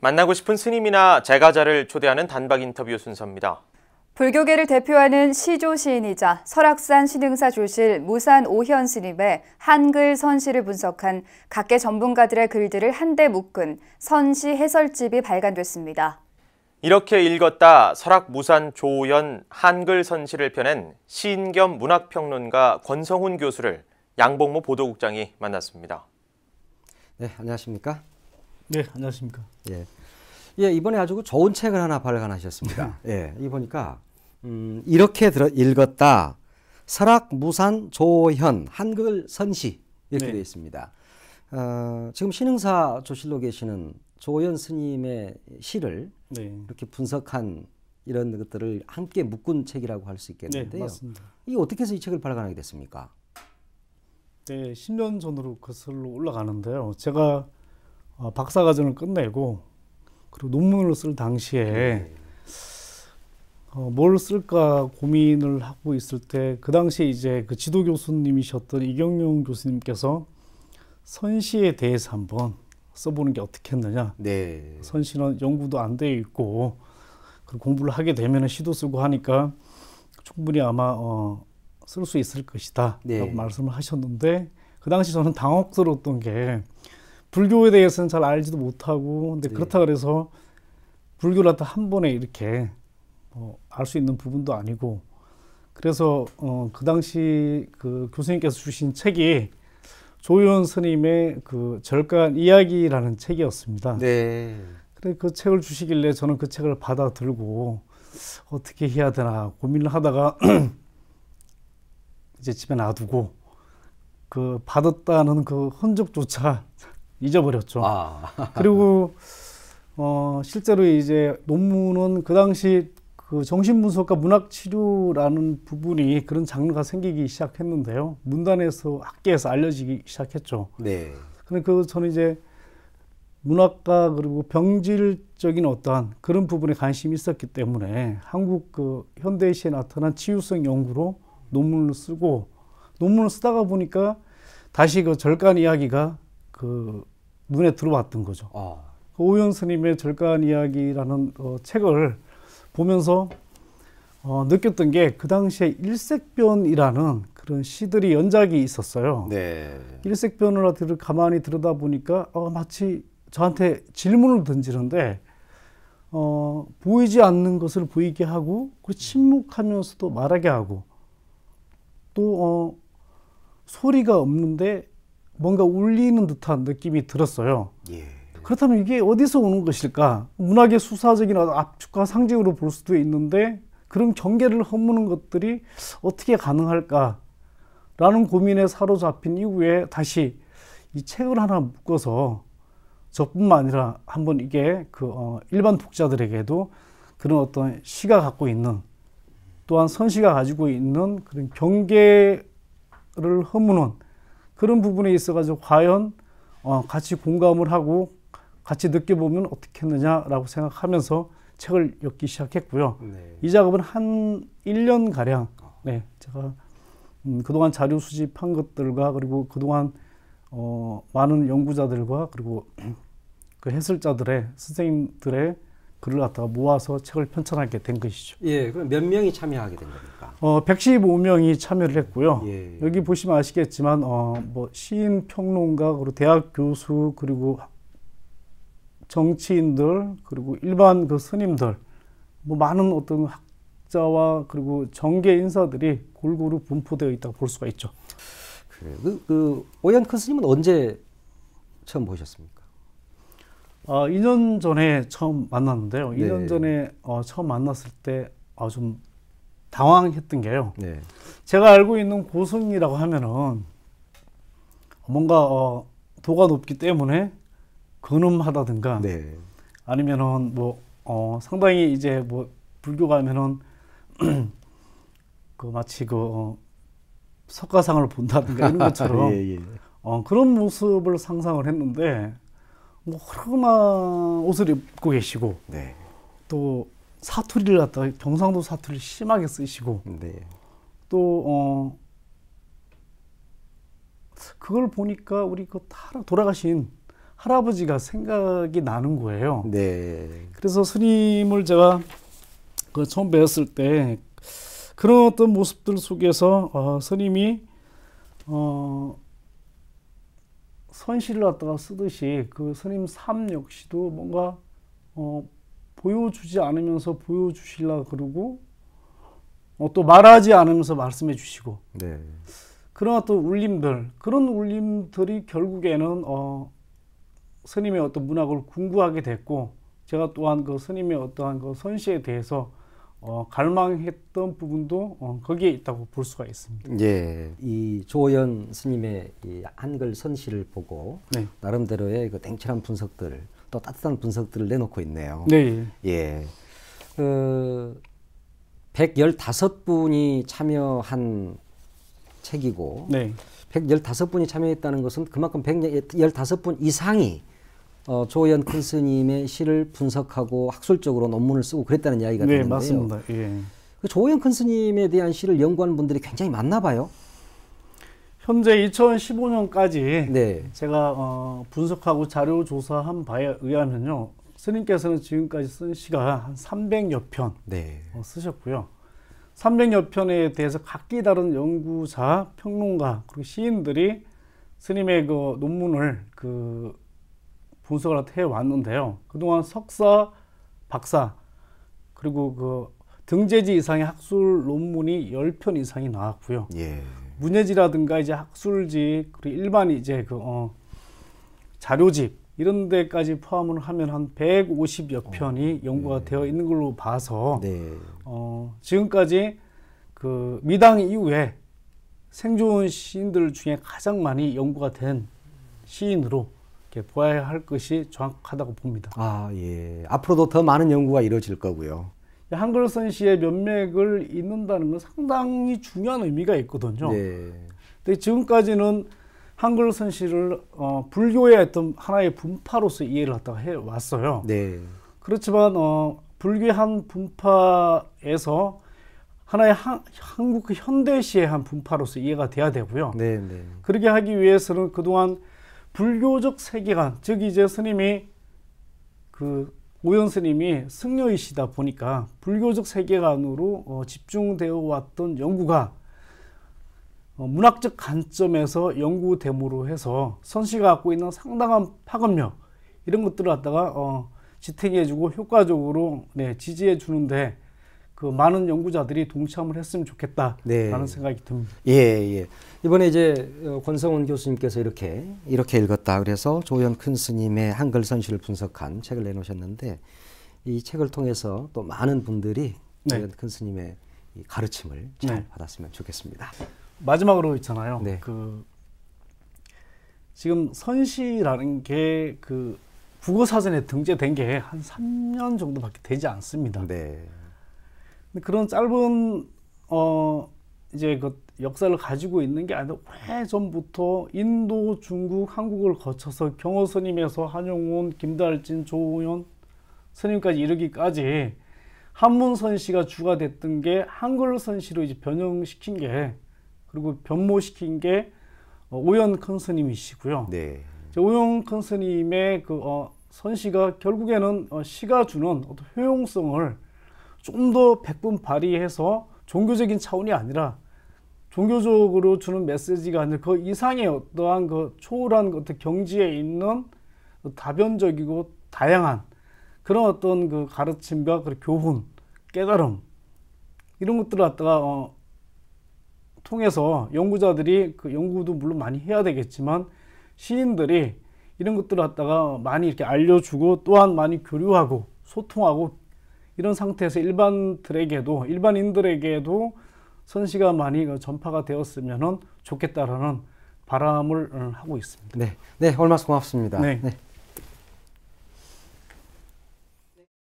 만나고 싶은 스님이나 제가자를 초대하는 단박 인터뷰 순서입니다. 불교계를 대표하는 시조 시인이자 설악산 신흥사 조실 무산 오현 스님의 한글 선시를 분석한 각계 전문가들의 글들을 한데 묶은 선시 해설집이 발간됐습니다. 이렇게 읽었다 설악 무산 조오현 한글 선시를 펴낸 시인 겸 문학평론가 권성훈 교수를 양봉모 보도국장이 만났습니다. 네, 안녕하십니까? 네, 안녕하십니까? 예, 이번에 아주 좋은 책을 하나 발간하셨습니다. 예, 이 보니까 이렇게 읽었다. 설악 무산 조현 한글 선시 이렇게 되어 있습니다. 지금 신흥사 조실로 계시는 조현 스님의 시를 이렇게 분석한 이런 것들을 함께 묶은 책이라고 할 수 있겠는데요. 네, 맞습니다. 이게 어떻게 해서 이 책을 발간하게 됐습니까? 네, 10년 전으로 거슬러 올라가는데요. 제가 박사과정을 끝내고 그리고 논문을 쓸 당시에 뭘 쓸까 고민을 하고 있을 때 그 당시에 이제 그 지도 교수님이셨던 이경용 교수님께서 선시에 대해서 한번 써보는 게 어떻겠느냐. 네. 선시는 연구도 안 되어 있고 그리고 공부를 하게 되면 시도 쓰고 하니까 충분히 아마 쓸 수 있을 것이다 라고 말씀을 하셨는데 그 당시 저는 당혹스러웠던 게 불교에 대해서는 잘 알지도 못하고 근데 그렇다 그래서 불교를 갖다 한 번에 이렇게 알 수 있는 부분도 아니고 그래서 그 당시 그 교수님께서 주신 책이 조현 스님의 그 절간 이야기라는 책이었습니다. 네. 그래 그 책을 주시길래 저는 그 책을 받아 들고 어떻게 해야 되나 고민을 하다가 이제 집에 놔두고 그 받았다는 그 흔적조차 잊어버렸죠. 그리고 실제로 이제 논문은 그 당시 그 정신분석과 문학치료라는 부분이 그런 장르가 생기기 시작했는데요. 문단에서 학계에서 알려지기 시작했죠. 네. 근데 저는 이제 문학과 그리고 병질적인 어떠한 그런 부분에 관심이 있었기 때문에 한국 그 현대시에 나타난 치유성 연구로 논문을 쓰고 논문을 쓰다가 보니까 다시 그 절간 이야기가 그 눈에 들어왔던 거죠. 그 오현 스님의 절간 이야기라는 책을 보면서 느꼈던 게 그 당시에 일색변이라는 그런 시들이 연작이 있었어요. 네. 일색변을 가만히 들여다보니까 마치 저한테 질문을 던지는데 보이지 않는 것을 보이게 하고 그리고 침묵하면서도 말하게 하고 또 소리가 없는데 뭔가 울리는 듯한 느낌이 들었어요. 그렇다면 이게 어디서 오는 것일까? 문학의 수사적인 압축과 상징으로 볼 수도 있는데 그런 경계를 허무는 것들이 어떻게 가능할까? 라는 고민에 사로잡힌 이후에 다시 이 책을 하나 묶어서 저뿐만 아니라 한번 이게 일반 독자들에게도 그런 어떤 시가 갖고 있는 또한 선시가 가지고 있는 그런 경계를 허무는 그런 부분에 있어가지고 과연 같이 공감을 하고 같이 느껴보면 어떻겠느냐라고 생각하면서 책을 엮기 시작했고요. 이 작업은 한 1년가량 제가 그동안 자료 수집한 것들과 그리고 그동안 많은 연구자들과 그리고 그 해설자들의 선생님들의 글을 갖다가 모아서 책을 편찬하게 된 것이죠. 예, 그럼 몇 명이 참여하게 된 겁니까? 115명이 참여를 했고요. 여기 보시면 아시겠지만 뭐 시인, 평론가, 그리고 대학 교수, 그리고 정치인들, 그리고 일반 그 스님들, 뭐 많은 어떤 학자와 그리고 정계 인사들이 골고루 분포되어 있다고 볼 수가 있죠. 그 오현 큰 스님은 언제 처음 보셨습니까? 2년 전에 처음 만났는데요. 2년 전에 처음 만났을 때 좀 당황했던 게요. 제가 알고 있는 고승이라고 하면은 뭔가 도가 높기 때문에 근엄하다든가 아니면은 뭐 상당히 이제 뭐 불교 가면은 그 마치 그 석가상을 본다든가 이런 것처럼 그런 모습을 상상을 했는데 뭐 허름한 옷을 입고 계시고 또 사투리를 갖다가 경상도 사투리를 심하게 쓰시고 또 그걸 보니까 우리 그 돌아가신 할아버지가 생각이 나는 거예요. 네. 그래서 스님을 제가 그 처음 배웠을 때 그런 어떤 모습들 속에서 스님이 선시를 갖다가 쓰듯이 그 스님 삶 역시도 뭔가 보여주지 않으면서 보여주시려 그러고 또 말하지 않으면서 말씀해 주시고 네. 그런 어떤 울림들 그런 울림들이 결국에는 스님의 어떤 문학을 궁구하게 됐고 제가 또한 그 스님의 어떠한 그 선시에 대해서 갈망했던 부분도 거기에 있다고 볼 수가 있습니다. 예, 이 조연 스님의 이 한글 선시를 보고 네. 나름대로의 그 냉철한 분석들, 또 따뜻한 분석들을 내놓고 있네요. 네. 예, 115분이 참여한 책이고, 네. 115분이 참여했다는 것은 그만큼 115분 이상이 조연 큰 스님의 시를 분석하고 학술적으로 논문을 쓰고 그랬다는 이야기가 네, 되는데요. 맞습니다. 예. 그 조연 큰 스님에 대한 시를 연구하는 분들이 굉장히 많나 봐요. 현재 2015년까지 네. 제가 분석하고 자료 조사한 바에 의하면요. 스님께서는 지금까지 쓴 시가 한 300여 편 네. 쓰셨고요. 300여 편에 대해서 각기 다른 연구자, 평론가, 그리고 시인들이 스님의 그 논문을 분석을 해왔는데요. 그동안 석사, 박사, 그리고 그 등재지 이상의 학술 논문이 10편 이상이 나왔고요. 예. 문예지라든가 이제 학술지, 그리고 일반 이제 자료집, 이런 데까지 포함을 하면 한 150여 편이 연구가 되어 있는 걸로 봐서, 네. 지금까지 그 미당 이후에 생존 시인들 중에 가장 많이 연구가 된 시인으로 이렇게 보아야 할 것이 정확하다고 봅니다. 아, 예. 앞으로도 더 많은 연구가 이루어질 거고요. 한글 선시의 면맥을 잇는다는 건 상당히 중요한 의미가 있거든요. 네. 근데 지금까지는 한글 선시를 불교의 어떤 하나의 분파로서 이해를 갖다가 해 왔어요. 네. 그렇지만 불교의 한 분파에서 하나의 한국 현대시의 한 분파로서 이해가 돼야 되고요. 네, 네. 그렇게 하기 위해서는 그동안 불교적 세계관, 즉 이제 스님이 오연 스님이 승려이시다 보니까 불교적 세계관으로 집중되어 왔던 연구가 문학적 관점에서 연구됨으로 해서 선시가 갖고 있는 상당한 파급력 이런 것들을 갖다가 지탱해주고 효과적으로 지지해 주는데 그 많은 연구자들이 동참을 했으면 좋겠다라는 네. 생각이 듭니다. 예, 예. 이번에 이제 권성훈 교수님께서 이렇게 읽었다 그래서 조연 큰 스님의 한글 선시를 분석한 책을 내놓으셨는데 이 책을 통해서 또 많은 분들이 네. 조연 큰 스님의 이 가르침을 잘 네. 받았으면 좋겠습니다. 마지막으로 있잖아요. 네. 지금 선시라는 게 국어 사전에 등재된 게 한 3년 정도밖에 되지 않습니다. 네. 근데 그런 짧은 이제 그 역사를 가지고 있는 게 아니라 오래전부터 인도, 중국, 한국을 거쳐서 경호 스님에서 한용운, 김달진, 조우연 스님까지 이르기까지 한문 선시가 주가 됐던 게 한글 선시로 이제 변형시킨 게 그리고 변모시킨 게 오연 큰 스님이시고요. 네. 오연 큰 스님의 선시가 결국에는 시가 주는 어떤 효용성을 좀 더 백분 발휘해서 종교적인 차원이 아니라 종교적으로 주는 메시지가 아니라 그 이상의 어떠한 초월한 어떤 경지에 있는 다변적이고 다양한 그런 어떤 가르침과 교훈, 깨달음 이런 것들을 갖다가 통해서 연구자들이 연구도 물론 많이 해야 되겠지만 시인들이 이런 것들을 갖다가 많이 이렇게 알려주고 또한 많이 교류하고 소통하고 이런 상태에서 일반인들에게도 선시가 많이 전파가 되었으면 좋겠다라는 바람을 하고 있습니다. 네. 네, 오늘 말씀 고맙습니다. 네. 네.